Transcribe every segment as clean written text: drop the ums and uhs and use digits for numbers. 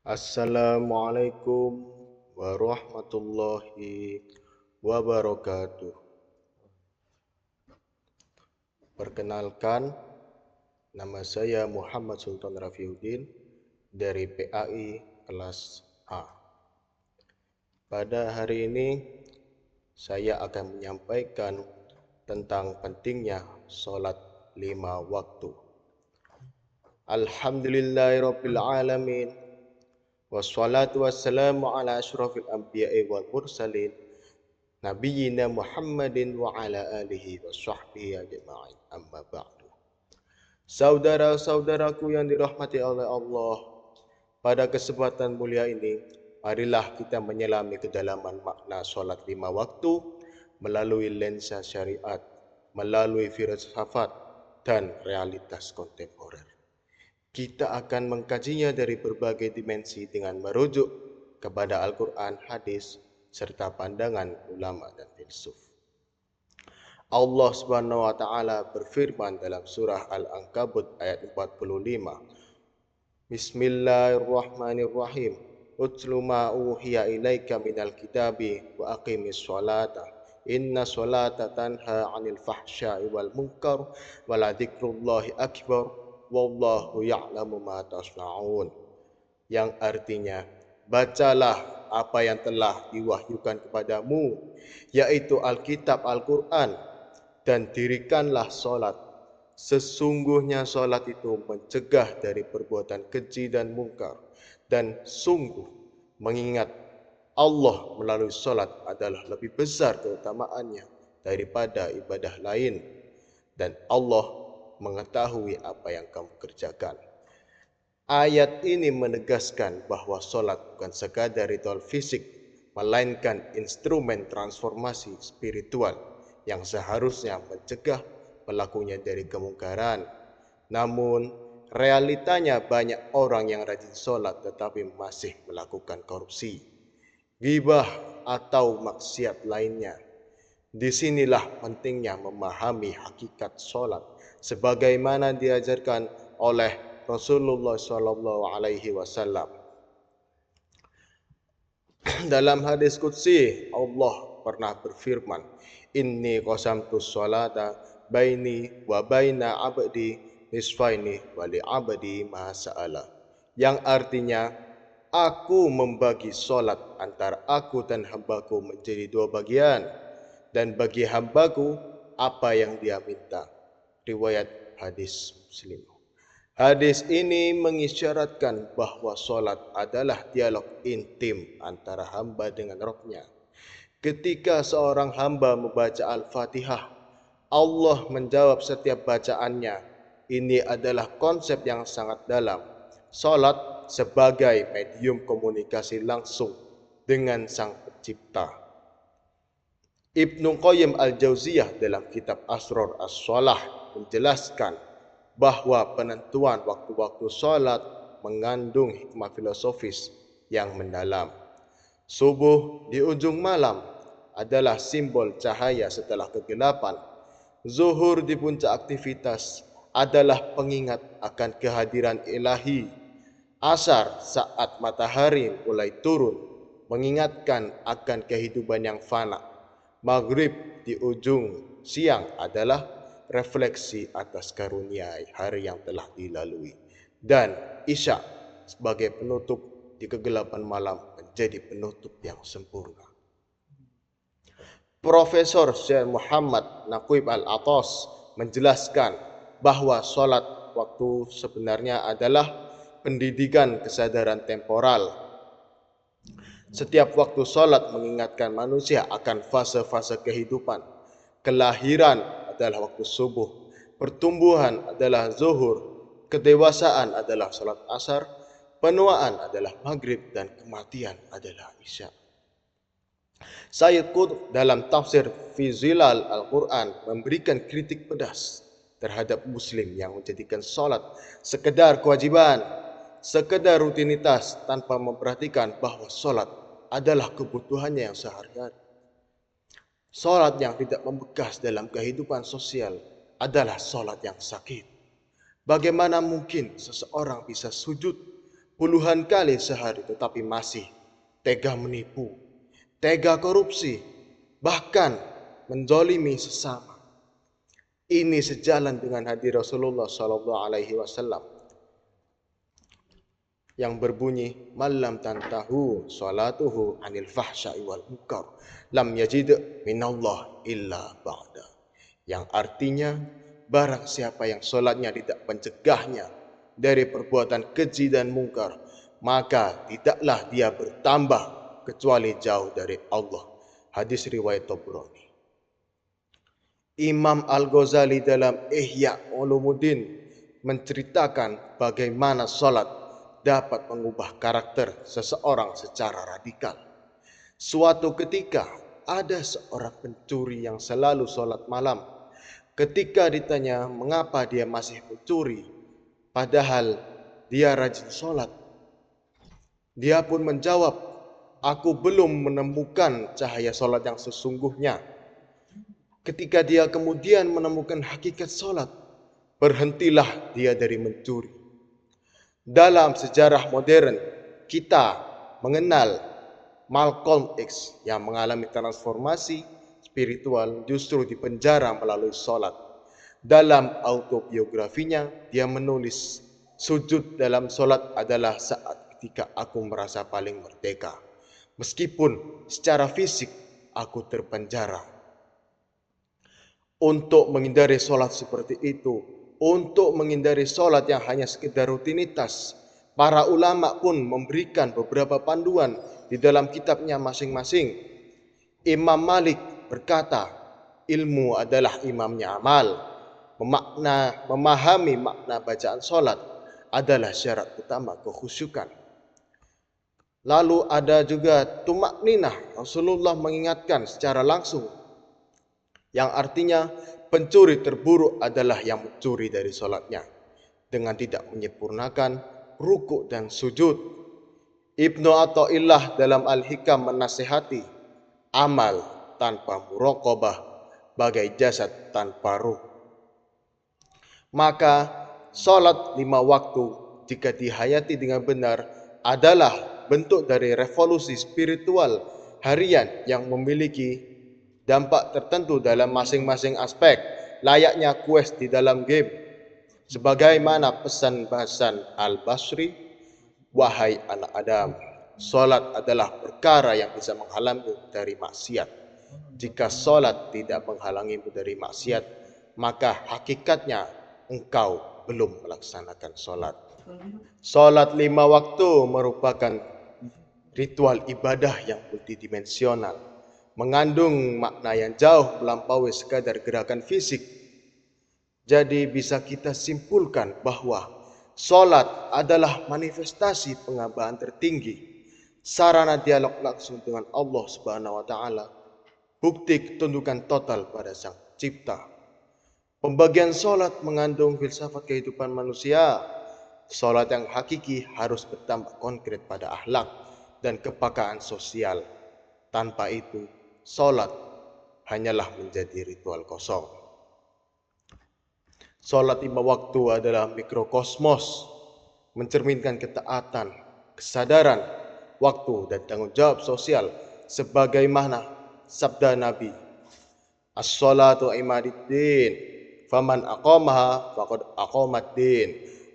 Assalamualaikum warahmatullahi wabarakatuh. Perkenalkan, nama saya Muhammad Sultan Rafiuddin dari PAI kelas A. Pada hari ini saya akan menyampaikan tentang pentingnya sholat 5 waktu. Alhamdulillahirabbil alamin. Wassalatu wassalamu ala asyrafil anbiya'i wal mursalin Nabiyyina Muhammadin wa ala alihi wa sahbihi ajma'in. Amma ba'du. Saudara-saudaraku yang dirahmati oleh Allah, pada kesempatan mulia ini, marilah kita menyelami kedalaman makna solat 5 waktu melalui lensa syariat, melalui filsafat dan realitas kontemporer. Kita akan mengkajinya dari berbagai dimensi dengan merujuk kepada Al-Quran, hadis, serta pandangan ulama dan filsuf. Allah Subhanahu wa taala berfirman dalam surah Al-Ankabut ayat 45. Bismillahirrahmanirrahim. Utlu ma uhiya ilaika minal kitabi wa aqimis sholata. Inna sholata tanha 'anil fahsya'i wal munkar wa la dzikrullahi akbar. Wallahu ya'lamu ma tasna'un. Yang artinya, bacalah apa yang telah diwahyukan kepadamu, yaitu Alkitab Al-Quran, dan dirikanlah solat. Sesungguhnya solat itu mencegah dari perbuatan keji dan mungkar, dan sungguh mengingat Allah melalui solat adalah lebih besar keutamaannya daripada ibadah lain, dan Allah mengetahui apa yang kamu kerjakan. Ayat ini menegaskan bahwa solat bukan sekadar ritual fisik, melainkan instrumen transformasi spiritual yang seharusnya mencegah pelakunya dari kemungkaran. Namun, realitanya banyak orang yang rajin solat tetapi masih melakukan korupsi, ghibah atau maksiat lainnya. Disinilah pentingnya memahami hakikat solat sebagaimana diajarkan oleh Rasulullah SAW. Dalam hadis qudsi, Allah pernah berfirman, Inni qasamtu sholata baini wa baina abdi nisfaini wa li abdi ma sa'ala. Yang artinya, aku membagi solat antara aku dan hambaku menjadi 2 bagian, dan bagi hambaku apa yang dia minta. Riwayat hadis Muslim. Hadis ini mengisyaratkan bahwa solat adalah dialog intim antara hamba dengan Rabb-Nya. Ketika seorang hamba membaca Al-Fatihah, Allah menjawab setiap bacaannya. Ini adalah konsep yang sangat dalam. Solat sebagai medium komunikasi langsung dengan Sang Pencipta. Ibnu Qayyim Al-Jauziyah dalam kitab Asrar As-Shalah menjelaskan bahwa penentuan waktu-waktu sholat mengandung hikmah filosofis yang mendalam. Subuh di ujung malam adalah simbol cahaya setelah kegelapan. Zuhur di puncak aktivitas adalah pengingat akan kehadiran ilahi. Asar saat matahari mulai turun mengingatkan akan kehidupan yang fana. Maghrib di ujung siang adalah refleksi atas karunia hari yang telah dilalui, dan Isya sebagai penutup di kegelapan malam menjadi penutup yang sempurna. Profesor Syekh Muhammad Naqib Al-Atas menjelaskan bahwa sholat waktu sebenarnya adalah pendidikan kesadaran temporal. Setiap waktu sholat mengingatkan manusia akan fase-fase kehidupan. Kelahiran adalah waktu subuh, pertumbuhan adalah zuhur, kedewasaan adalah salat asar, penuaan adalah maghrib, dan kematian adalah isya. Sayyid Qutb dalam tafsir Fi Zilal Al-Quran memberikan kritik pedas terhadap muslim yang menjadikan salat sekedar kewajiban, sekedar rutinitas tanpa memperhatikan bahwa salat adalah kebutuhannya yang sehari-hari. Salat yang tidak membekas dalam kehidupan sosial adalah salat yang sakit. Bagaimana mungkin seseorang bisa sujud puluhan kali sehari, tetapi masih tega menipu, tega korupsi, bahkan menzalimi sesama. Ini sejalan dengan hadis Rasulullah Sallallahu Alaihi Wasallam yang berbunyi, "Malam tantahu salatuhu anil fahsya'i wal munkar, lam yajid minallah illa ba'da." Yang artinya, barang siapa yang solatnya tidak mencegahnya dari perbuatan keji dan mungkar, maka tidaklah dia bertambah kecuali jauh dari Allah. Hadis riwayat Tabrani. Imam Al-Ghazali dalam Ihya Ulumuddin menceritakan bagaimana salat dapat mengubah karakter seseorang secara radikal. Suatu ketika ada seorang pencuri yang selalu salat malam. Ketika ditanya mengapa dia masih mencuri, padahal dia rajin salat, dia pun menjawab, "Aku belum menemukan cahaya salat yang sesungguhnya." Ketika dia kemudian menemukan hakikat salat, berhentilah dia dari mencuri. Dalam sejarah modern, kita mengenal Malcolm X yang mengalami transformasi spiritual justru dipenjara melalui salat. Dalam autobiografinya, dia menulis, "Sujud dalam salat adalah saat ketika aku merasa paling merdeka. Meskipun secara fisik aku terpenjara." Untuk menghindari sholat seperti itu, untuk menghindari sholat yang hanya sekedar rutinitas, para ulama pun memberikan beberapa panduan di dalam kitabnya masing-masing. Imam Malik berkata, ilmu adalah imamnya amal. Memahami makna bacaan sholat adalah syarat utama kekhusyukan. Lalu ada juga tumak ninah. Rasulullah mengingatkan secara langsung, yang artinya pencuri terburuk adalah yang mencuri dari sholatnya dengan tidak menyempurnakan rukuk dan sujud. Ibnu Athaillah dalam Al-Hikam menasihati, amal tanpa muraqabah bagai jasad tanpa ruh. Maka sholat 5 waktu jika dihayati dengan benar adalah bentuk dari revolusi spiritual harian yang memiliki dampak tertentu dalam masing-masing aspek, layaknya quest di dalam game. Sebagaimana pesan Hasan Al-Basri, "Wahai anak Adam, salat adalah perkara yang bisa menghalangimu dari maksiat. Jika salat tidak menghalangimu dari maksiat, maka hakikatnya engkau belum melaksanakan salat." Salat 5 waktu merupakan ritual ibadah yang multidimensional, mengandung makna yang jauh melampaui sekadar gerakan fisik. Jadi bisa kita simpulkan bahwa salat adalah manifestasi penghambaan tertinggi, sarana dialog langsung dengan Allah Subhanahu wa taala, bukti ketundukan total pada Sang Cipta. Pembagian salat mengandung filsafat kehidupan manusia. Salat yang hakiki harus bertambah konkret pada akhlak dan kepekaan sosial. Tanpa itu, salat hanyalah menjadi ritual kosong. Salat 5 waktu adalah mikrokosmos, mencerminkan ketaatan, kesadaran, waktu dan tanggung jawab sosial sebagaimana sabda Nabi, "As-salatu imaduddin, faman aqamaha faqad aqamaddin,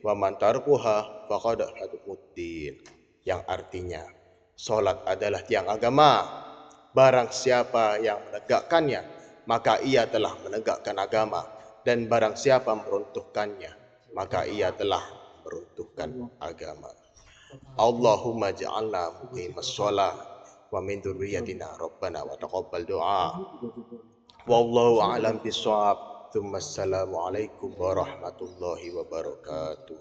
wa man tarkuha faqad hadumuddin." Yang artinya, salat adalah tiang agama. Barang siapa yang menegakkannya, maka ia telah menegakkan agama. Dan barang siapa meruntuhkannya, maka ia telah meruntuhkan agama. Allahumma ja'alna muqimas shalah wa min dzurriyyatina rabbana wa taqabbal du'a. Wallahu a'lam bishawab. Assalamualaikum warahmatullahi wabarakatuh.